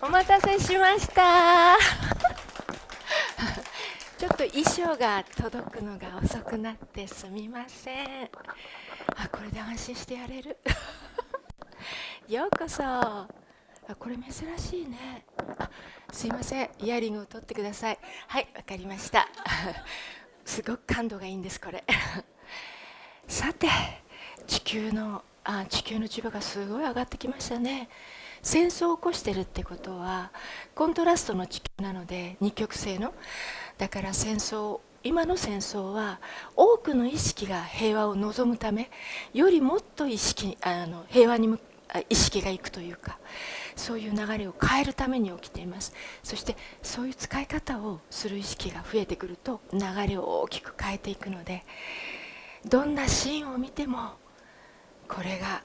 お待たせしましたちょっと衣装が届くのが遅くなってすみません。これで安心してやれるようこそ。これ珍しいね。すいません、イヤリングを取ってください。はい、わかりましたすごく感度がいいんですこれさて、地球の磁場がすごい上がってきましたね。戦争を起こしてるってことはコントラストの地球なので、二極性の、だから今の戦争は多くの意識が平和を望むためよりもっと平和に意識がいくというか、そういう流れを変えるために起きています。そしてそういう使い方をする意識が増えてくると流れを大きく変えていくので、どんなシーンを見てもこれが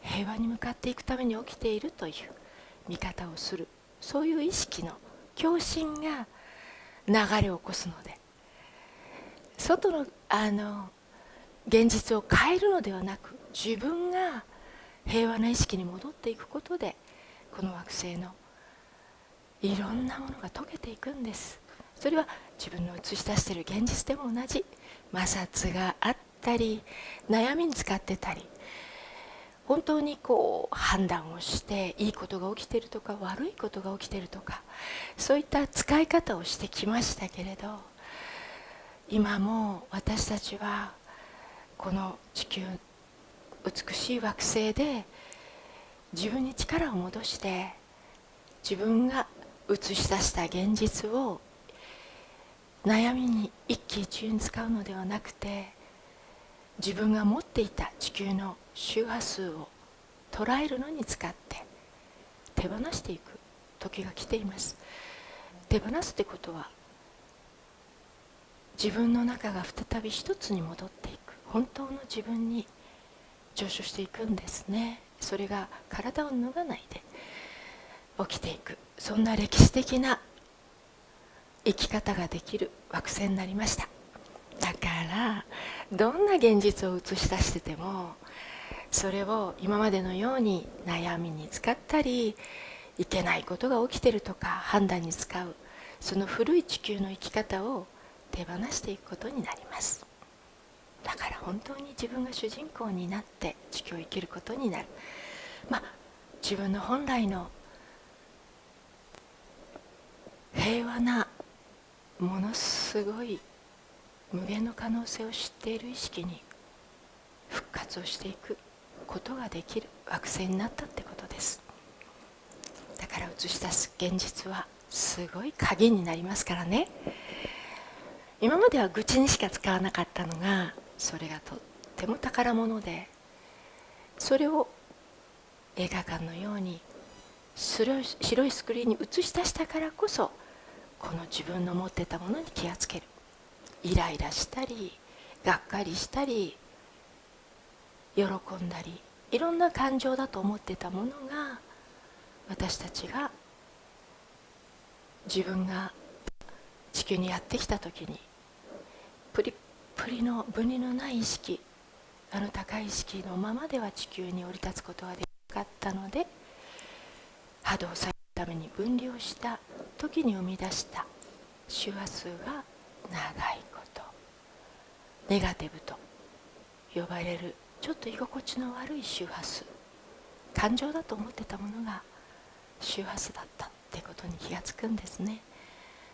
平和に向かっていくために起きているという見方をする、そういう意識の共振が流れを起こすので、外の現実を変えるのではなく、自分が平和な意識に戻っていくことで、この惑星のいろんなものが溶けていくんです。それは自分の映し出している現実でも同じ。摩擦があったり、悩みに使ってたり、本当に判断をしていいことが起きているとか悪いことが起きているとか、そういった使い方をしてきましたけれど、今も私たちはこの地球、美しい惑星で自分に力を戻して、自分が映し出した現実を悩みに一喜一憂に使うのではなくて、自分が持っていた地球の周波数を捉えるのに使って手放していく時が来ています。手放すってことは、自分の中が再び一つに戻っていく、本当の自分に上昇していくんですね。それが体を脱がないで起きていく、そんな歴史的な生き方ができる惑星になりました。だからどんな現実を映し出してても、それを今までのように悩みに使ったり、いけないことが起きてるとか判断に使う、その古い地球の生き方を手放していくことになります。だから本当に自分が主人公になって地球を生きることになる。自分の本来の平和な、ものすごい無限の可能性を知っている意識に復活をしていくことができる惑星になったってことです。だから映し出す現実はすごい鍵になりますからね。今までは愚痴にしか使わなかったのが、それがとっても宝物で、それを映画館のように白いスクリーンに映し出したからこそ、この自分の持ってたものに気がつける。イライラしたり、がっかりしたり、喜んだり、いろんな感情だと思ってたものが、私たちが自分が地球にやってきた時にプリップリの分離のない意識、高い意識のままでは地球に降り立つことができなかったので、波動を下げるために分離をした時に生み出した周波数が長いこと、ネガティブと呼ばれるちょっと居心地の悪い周波数、感情だと思ってたものが周波数だったってことに気がつくんですね。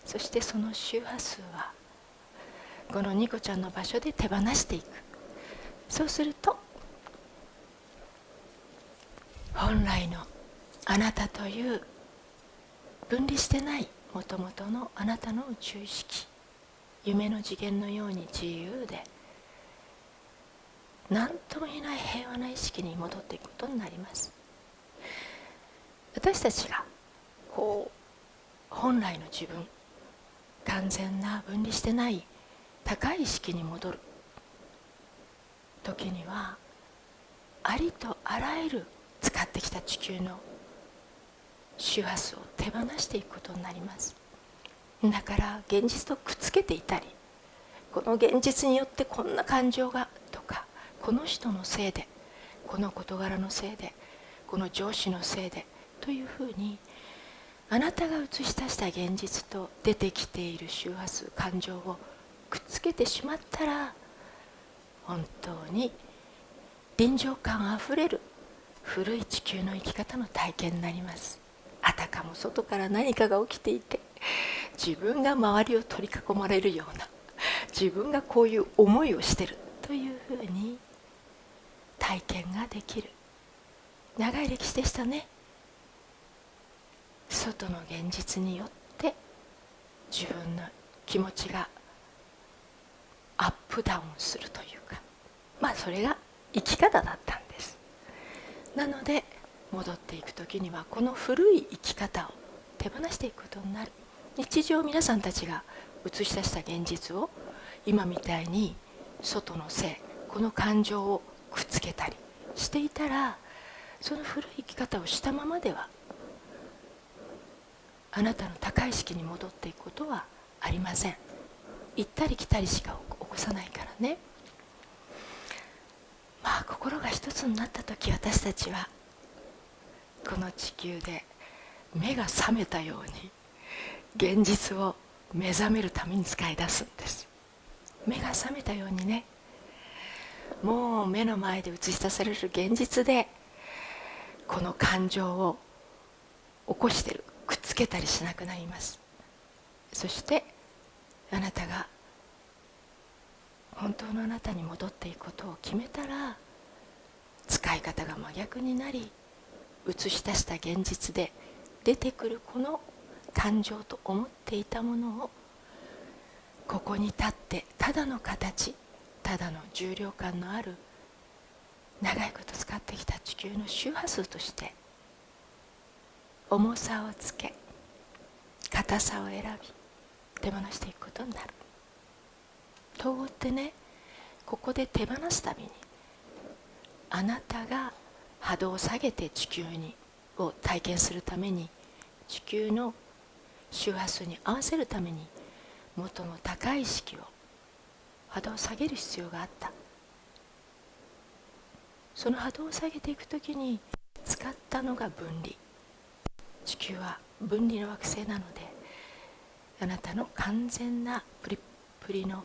そしてその周波数はこのニコちゃんの場所で手放していく。そうすると本来のあなたという分離してないもともとのあなたの宇宙意識、夢の次元のように自由で何とも言えない平和な意識に戻っていくことになります。私たちが本来の自分、完全な分離してない高い意識に戻る時には、ありとあらゆる使ってきた地球の周波数を手放していくことになります。だから現実とくっつけていたり、この現実によってこんな感情がとか、この人のせいで、この事柄のせいで、この上司のせいでというふうにあなたが映し出した現実と出てきている周波数感情をくっつけてしまったら、本当に臨場感あふれる古い地球の生き方の体験になります。あたかも外から何かが起きていて、自分が周りを取り囲まれるような、自分がこういう思いをしてるというふうに体験ができる長い歴史でしたね。外の現実によって自分の気持ちがアップダウンするというか、それが生き方だったんです。なので戻っていく時にはこの古い生き方を手放していくことになる。日常皆さんたちが映し出した現実を今みたいに外の性、この感情をくっつけたりしていたら、その古い生き方をしたままではあなたの高い意識に戻っていくことはありません。行ったり来たりしか起こさないからね。心が一つになった時、私たちはこの地球で目が覚めたように現実を目覚めるために使い出すんです。目が覚めたようにね、もう目の前で映し出される現実でこの感情を起こしてる、くっつけたりしなくなります。そしてあなたが本当のあなたに戻っていくことを決めたら、使い方が真逆になり、映し出した現実で出てくるこの感情と思っていたものを、ここに立ってただの形、ただの重量感のある長いこと使ってきた地球の周波数として重さをつけ、硬さを選び手放していくことになる。統合ってね、ここで手放すたびにあなたが波動を下げて地球を体験するために、地球の周波数に合わせるために元の高い意識を波動を下げる必要があった。その波動を下げていくときに使ったのが分離。地球は分離の惑星なので、あなたの完全なプリップリの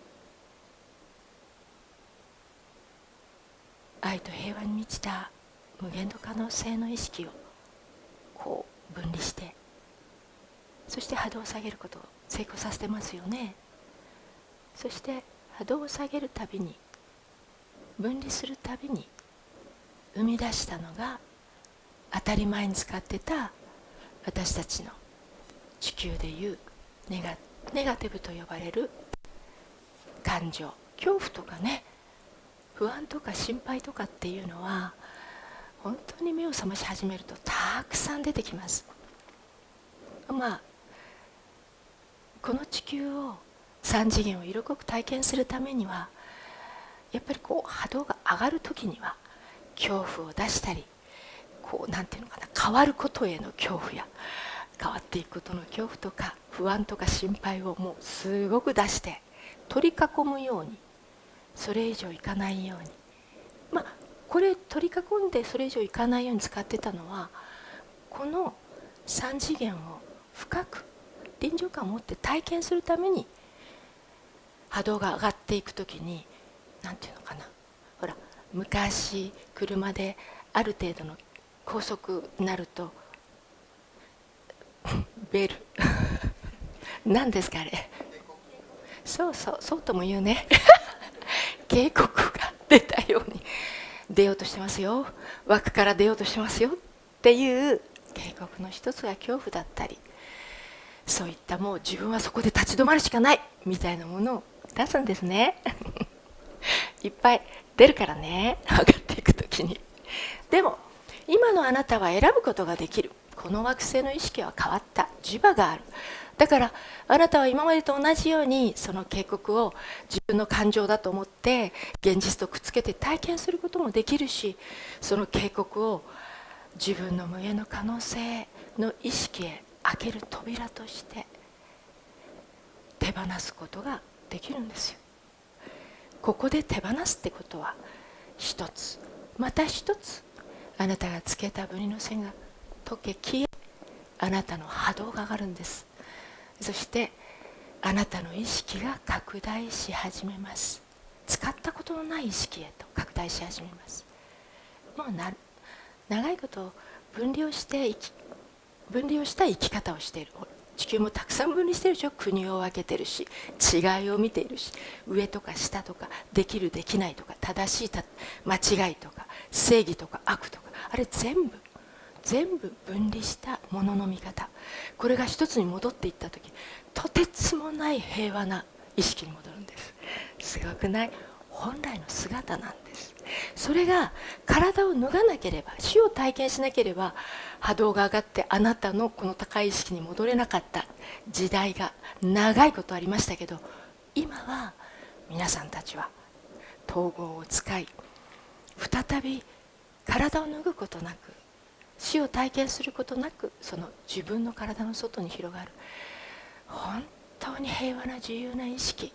愛と平和に満ちた無限の可能性の意識をこう分離して、そして波動を下げることを成功させてますよね。そして波動を下げるたびに、分離するたびに生み出したのが、当たり前に使ってた私たちの地球でいうネガティブと呼ばれる感情、恐怖とかね、不安とか心配とかっていうのは、本当に目を覚まし始めるとたくさん出てきます。この地球を3次元を色濃く体験するためには、やっぱりこう波動が上がる時には恐怖を出したり、なんていうのかな、変わることへの恐怖や変わっていくことの恐怖とか不安とか心配をもうすごく出して取り囲むように、それ以上いかないように、これ取り囲んでそれ以上いかないように使ってたのは、この3次元を深く臨場感を持って体験するために、波動が上がっていくときに、なんていうのかな、ほら昔車である程度の高速になるとベル何ですかあれ、そうとも言うね警告が出たように、出ようとしてますよ、枠から出ようとしてますよっていう警告の一つが恐怖だったり、そういったもう自分はそこで立ち止まるしかないみたいなものを出すんですねいっぱい出るからね、上がっていくときに。でも今のあなたは選ぶことができる。この惑星の意識は変わった、磁場がある。だからあなたは今までと同じようにその警告を自分の感情だと思って現実とくっつけて体験することもできるし、その警告を自分の無限の可能性の意識へ開ける扉として手放すことができるんですよ。ここで手放すってことは、一つまた一つあなたがつけた分離の線が溶け消え、あなたの波動が上がるんです。そしてあなたの意識が拡大し始めます。使ったことのない意識へと拡大し始めます。もう長いこと分離をした生き方をしている。地球もたくさん分離しているでしょ。国を分けてるし、違いを見ているし、上とか下とか、できるできないとか、正しい間違いとか、正義とか悪とか、あれ全部分離したものの見方、これが一つに戻っていった時、とてつもない平和な意識に戻るんです。すごくない？本来の姿なんです。それが体を脱がなければ、死を体験しなければ、波動が上がってあなたのこの高い意識に戻れなかった時代が長いことありましたけど、今は皆さんたちは統合を使い、再び体を脱ぐことなく、死を体験することなく、その自分の体の外に広がる本当に平和な自由な意識、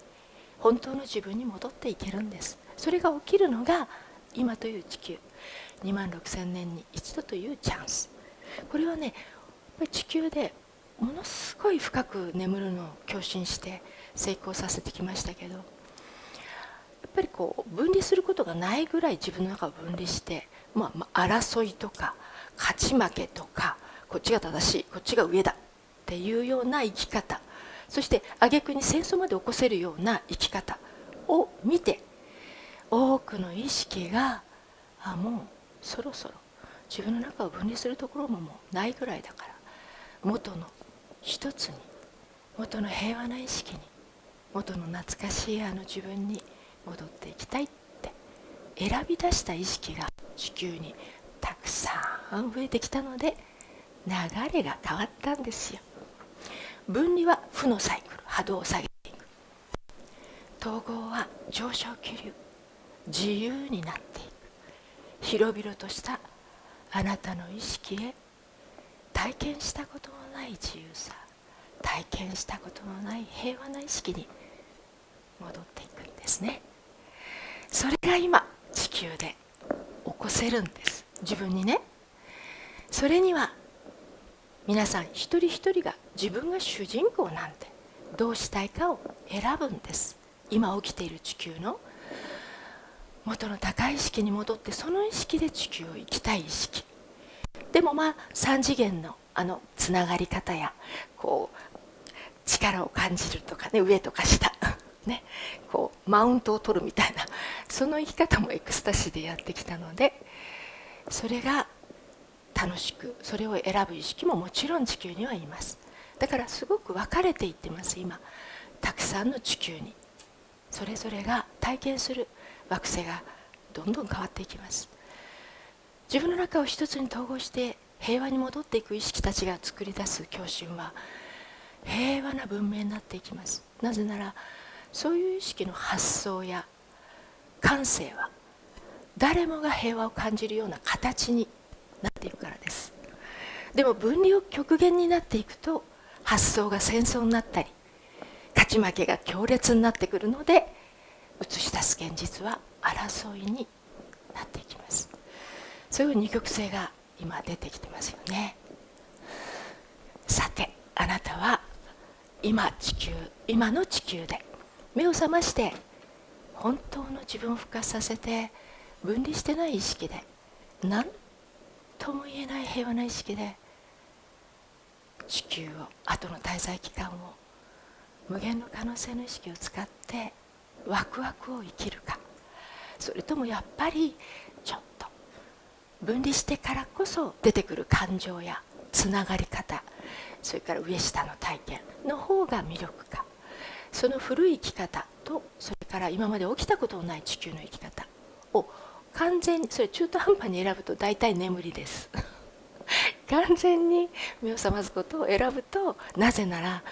本当の自分に戻っていけるんです。それが起きるのが今という地球、26000年に一度というチャンス。これはね、やっぱり地球でものすごい深く眠るのを共振して成功させてきましたけど、やっぱりこう分離することがないぐらい自分の中を分離して、争いとか勝ち負けとか、こっちが正しいこっちが上だっていうような生き方、そして挙句に戦争まで起こせるような生き方を見て、多くの意識がもうそろそろ自分の中を分離するところももうないぐらいだから、元の一つに、元の平和な意識に、元の懐かしい自分に戻っていきたいって選び出した意識が地球にたくさん増えてきたので、流れが変わったんですよ。分離は負のサイクル、波動を下げていく。統合は上昇気流、自由になっていく。広々としたあなたの意識へ、体験したことのない自由さ、体験したことのない平和な意識に戻っていくんですね。それが今地球で起こせるんです、自分にね。それには皆さん一人一人が自分が主人公なんてどうしたいかを選ぶんです。今起きている地球の元の高い意識に戻って、その意識で地球を生きたい意識でも、3次元のつながり方やこう力を感じるとかね、上とか下ね、こうマウントを取るみたいな、その生き方もエクスタシーでやってきたので、それが楽しく、それを選ぶ意識ももちろん地球にはいます。だからすごく分かれていってます。今たくさんの地球にそれぞれが体験する惑星がどんどん変わっていきます。自分の中を一つに統合して平和に戻っていく意識たちが作り出す共振は平和な文明になっていきます。なぜならそういう意識の発想や感性は誰もが平和を感じるような形になっていくからです。でも分離を極限になっていくと、発想が戦争になったり勝ち負けが強烈になってくるので、映し出す現実は争いになっていきます。そういう二極性が今出てきてますよね。さてあなたは今の地球で目を覚まして、本当の自分を復活させて、分離してない意識で、何とも言えない平和な意識で地球を、後の滞在期間を無限の可能性の意識を使ってワクワクを生きるか、それともやっぱりちょっと分離してからこそ出てくる感情やつながり方、それから上下の体験の方が魅力か、その古い生き方と、それから今まで起きたことのない地球の生き方を完全に、それ中途半端に選ぶと大体眠りです完全に目を覚ますことを選ぶと、なぜなら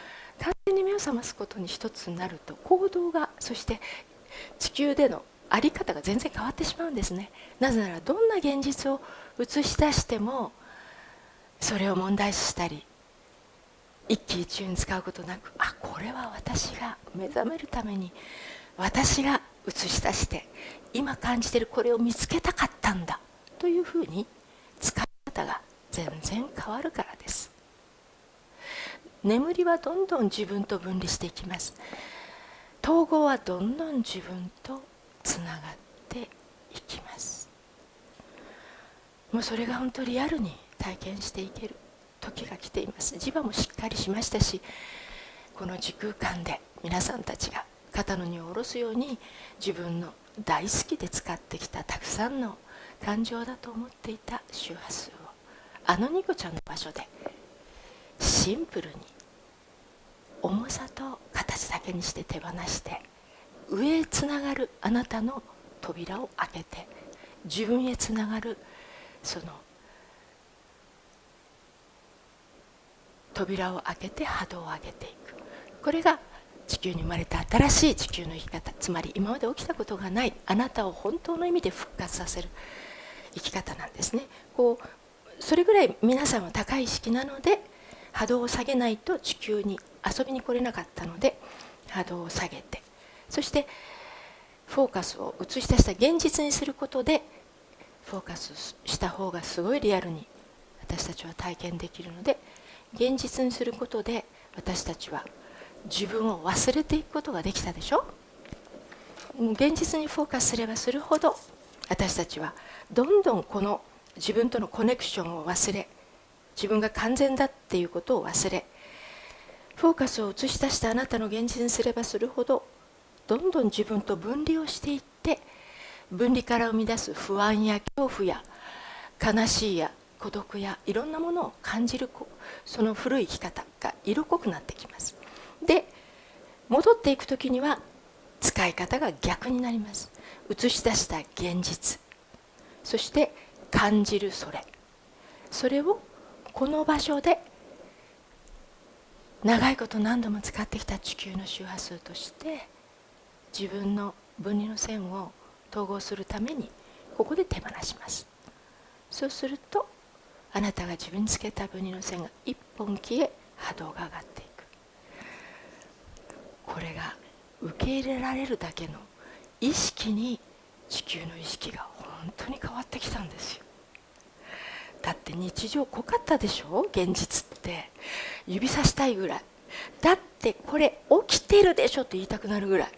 完全に目を覚ますことに一つになると、行動が、そして地球での在り方が全然変わってしまうんですね。なぜならどんな現実を映し出しても、それを問題視したり一喜一憂に使うことなく、これは私が目覚めるために私が映し出して今感じているこれを見つけたかったんだというふうに使い方が全然変わるからです。眠りはどんどん自分と分離していきます。統合はどんどん自分とつながっていきます。もうそれが本当リアルに体験していける時が来ています。磁場もしっかりしましたし、この時空間で皆さんたちが肩の荷を下ろすように、自分の大好きで使ってきたたくさんの感情だと思っていた周波数をあのニコちゃんの場所でシンプルに重さと形だけにして手放して、上へつながるあなたの扉を開けて、自分へつながるその扉を開けて波動を上げていく。これが地球に生まれた新しい地球の生き方、つまり今まで起きたことがないあなたを本当の意味で復活させる生き方なんですね。それぐらい皆さんは高い意識なので、波動を下げないと地球に遊びに来れなかったので、波動を下げて、そしてフォーカスを映し出した現実にすることで、フォーカスした方がすごいリアルに私たちは体験できるので、現実にすることで私たちは自分を忘れていくことができたでしょ。現実にフォーカスすればするほど、私たちはどんどんこの自分とのコネクションを忘れ、自分が完全だっていうことを忘れ、フォーカスを映し出したあなたの現実にすればするほど、どんどん自分と分離をしていって、分離から生み出す不安や恐怖や悲しいや孤独やいろんなものを感じる、その古い生き方が色濃くなってきます。で、戻っていくときには使い方が逆になります。映し出した現実、そして感じるそれをこの場所で長いこと何度も使ってきた地球の周波数として自分の分離の線を統合するためにここで手放します。そうするとあなたが自分につけた分離の線が一本消え、波動が上がっていく。これが受け入れられるだけの意識に地球の意識が本当に変わってきたんですよ。だって日常濃かったでしょ、現実って。指さしたいぐらい、だってこれ起きてるでしょと言いたくなるぐらい。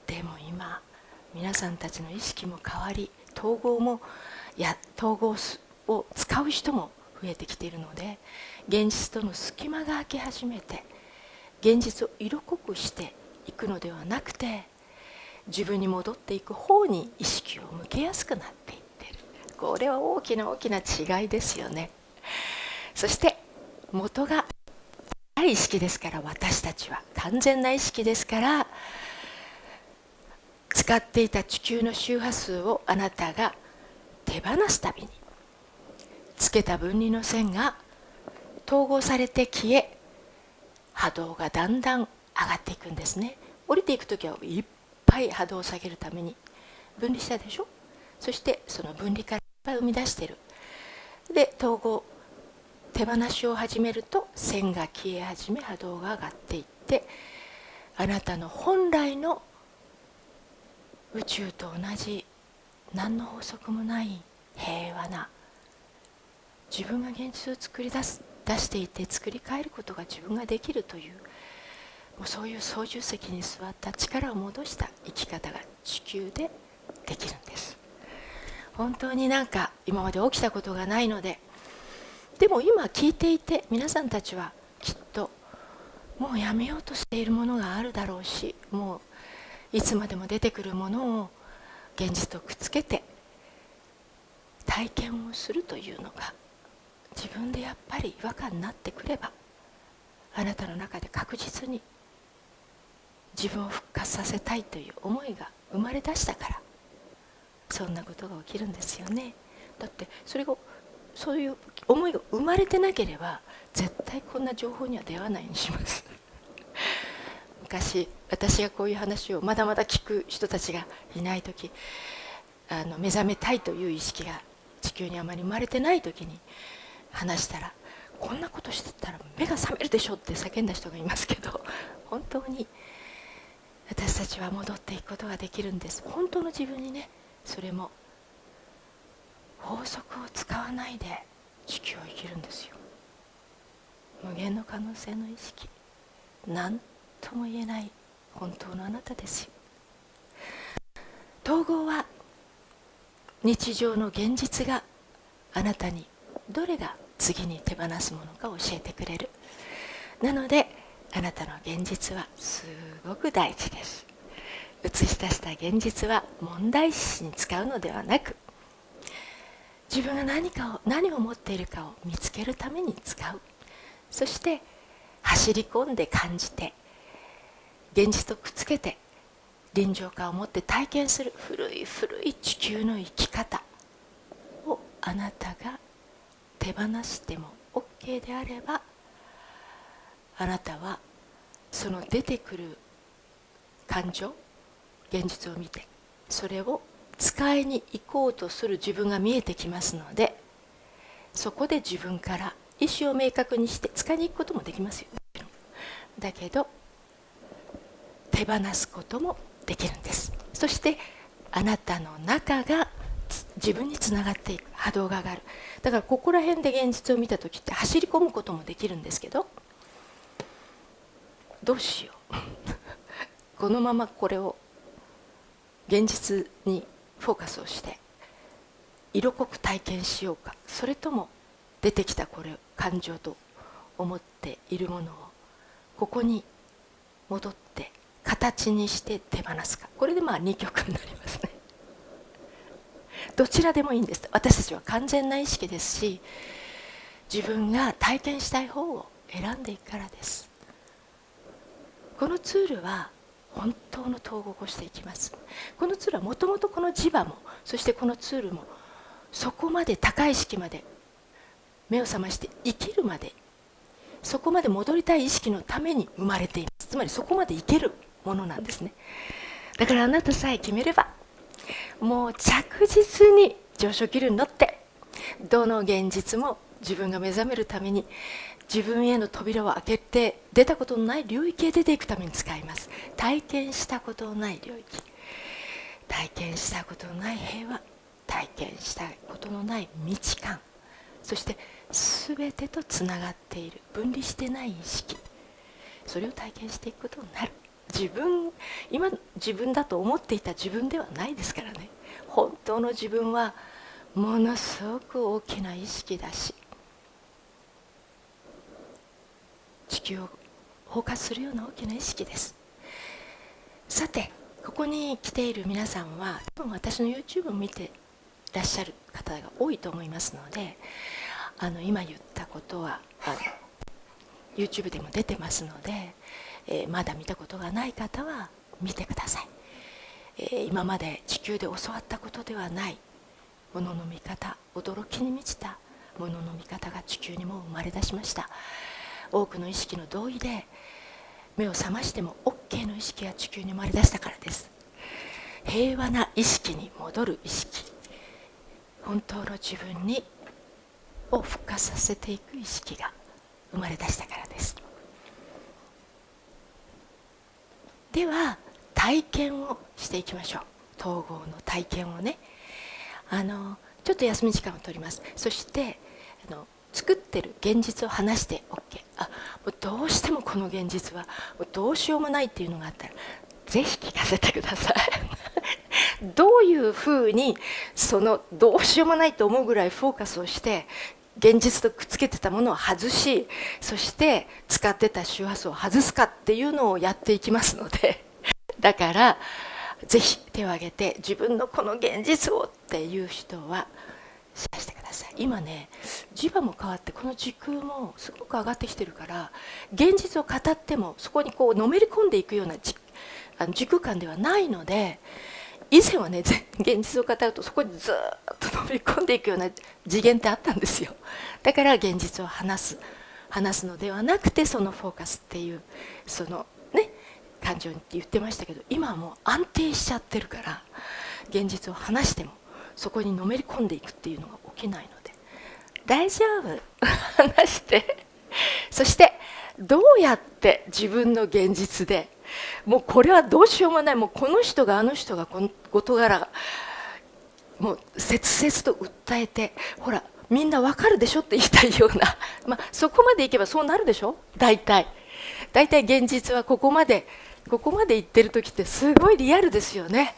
でも今皆さんたちの意識も変わり、統合を使う人も増えてきているので、現実との隙間が空き始めて、現実を色濃くしていくのではなくて、自分に戻っていく方に意識を向けやすくなっていっている。これは大きな大きな違いですよね。そして元が意識ですから、私たちは完全な意識ですから、使っていた地球の周波数をあなたが手放すたびに、つけた分離の線が統合されて消え、波動がだんだん上がっていくんですね。降りていくときはいっぱい波動を下げるために分離したでしょ。そしてその分離からいっぱい生み出している。で、統合、手放しを始めると線が消え始め、波動が上がっていって、あなたの本来の宇宙と同じ何の法則もない平和な、自分が現実を作り出していて作り変えることが自分ができるという、もうそういう操縦席に座った力を戻した生き方が地球でできるんです。本当になんか今まで起きたことがないので、でも今聞いていて皆さんたちはきっともうやめようとしているものがあるだろうし、もういつまでも出てくるものを現実とくっつけて体験をするというのが自分でやっぱり違和感になってくれば、あなたの中で確実に自分を復活させたいという思いが生まれ出したから、そんなことが起きるんですよね。だってそういう思いが生まれてなければ絶対こんな情報には出会わないようにします昔私がこういう話をまだまだ聞く人たちがいない時、目覚めたいという意識が地球にあまり生まれてない時に話したら、こんなことしてたら目が覚めるでしょって叫んだ人がいますけど、本当に私たちは戻っていくことができるんです。本当の自分にね。それも法則を使わないで地球を生きるんですよ。無限の可能性の意識、何とも言えない本当のあなたですよ。統合は日常の現実があなたにどれが次に手放すものか教えてくれる。なのであなたの現実はすごく大事です。映し出した現実は問題視に使うのではなく、自分が何を持っているかを見つけるために使う。そして走り込んで感じて、現実とくっつけて臨場感を持って体験する古い地球の生き方をあなたが手放しても OK であれば、あなたはその出てくる感情、現実を見てそれを使いに行こうとする自分が見えてきますので、そこで自分から意思を明確にして使いに行くこともできますよ。だけど手放すこともできるんです。そしてあなたの中が自分につながっていく、波動が上がる。だからここら辺で現実を見た時って走り込むこともできるんですけど、どうしようこのままこれを現実にフォーカスをして色濃く体験しようか、それとも出てきたこれ感情と思っているものをここに戻って形にして手放すか。これで2極になりますね。どちらでもいいんです。私たちは完全な意識ですし、自分が体験したい方を選んでいくからです。このツールは本当の統合をしていきます。このツールはもともとこの磁場も、そしてこのツールもそこまで高い意識まで目を覚まして生きるまで、そこまで戻りたい意識のために生まれています。つまりそこまでいけるものなんですね。だからあなたさえ決めれば、もう着実に上昇気流に乗ってどの現実も自分が目覚めるために、自分への扉を開けて出たことのない領域へ出ていくために使います。体験したことのない領域、体験したことのない平和、体験したことのない未知感、そして全てとつながっている分離してない意識、それを体験していくことになる。今自分だと思っていた自分ではないですからね。本当の自分はものすごく大きな意識だし、地球を包括するような大きな意識です。さて、ここに来ている皆さんは多分私の YouTube を見てらっしゃる方が多いと思いますので、今言ったことはYouTube でも出てますので、まだ見たことがない方は見てください。今まで地球で教わったことではないものの見方、驚きに満ちたものの見方が地球にも生まれ出しました。多くの意識の同意で目を覚ましても OK の意識が地球に生まれ出したからです。平和な意識に戻る意識、本当の自分を復活させていく意識が生まれ出したからです。では体験をしていきましょう。統合の体験をね、ちょっと休み時間を取ります。そして作ってる現実を話して OK。 もうどうしてもこの現実はもうどうしようもないっていうのがあったらぜひ聞かせてくださいどういうふうにそのどうしようもないと思うぐらいフォーカスをして現実とくっつけてたものを外し、そして使ってた周波数を外すかっていうのをやっていきますのでだからぜひ手を挙げて自分のこの現実をっていう人はシェアしてください。今ね、磁場も変わってこの時空もすごく上がってきてるから、現実を語ってもそこにこうのめり込んでいくような時空間ではないので、以前はね現実を語るとそこにずっとのめり込んでいくような次元ってあったんですよ。だから現実を話すのではなくて、そのフォーカスっていうそのね感情にって言ってましたけど、今はもう安定しちゃってるから現実を話してもそこにのめり込んでいくっていうのが起きないので大丈夫話してそしてどうやって自分の現実でもうこれはどうしようもない、もうこの人があの人がこの事柄がもう切々と訴えて、ほらみんなわかるでしょって言いたいようなそこまでいけばそうなるでしょ。大体現実はここまで行ってる時ってすごいリアルですよね。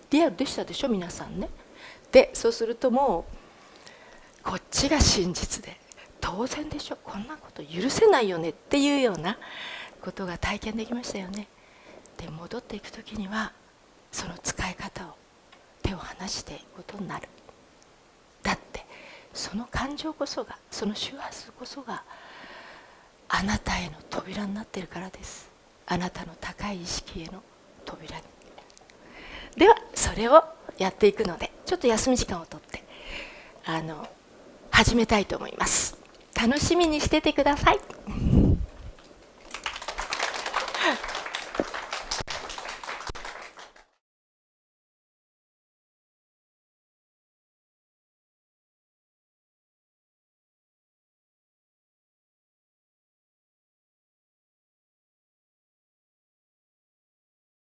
リアルでしたでしょ皆さんね。でそうするともうこっちが真実で当然でしょ、こんなこと許せないよねっていうようなことが体験できましたよね。で戻っていく時にはその使い方を手を離していくことになる。だってその感情こそが、その周波数こそがあなたへの扉になっているからです。あなたの高い意識への扉に。ではそれをやっていくのでちょっと休み時間をとって始めたいと思います。楽しみにしててください。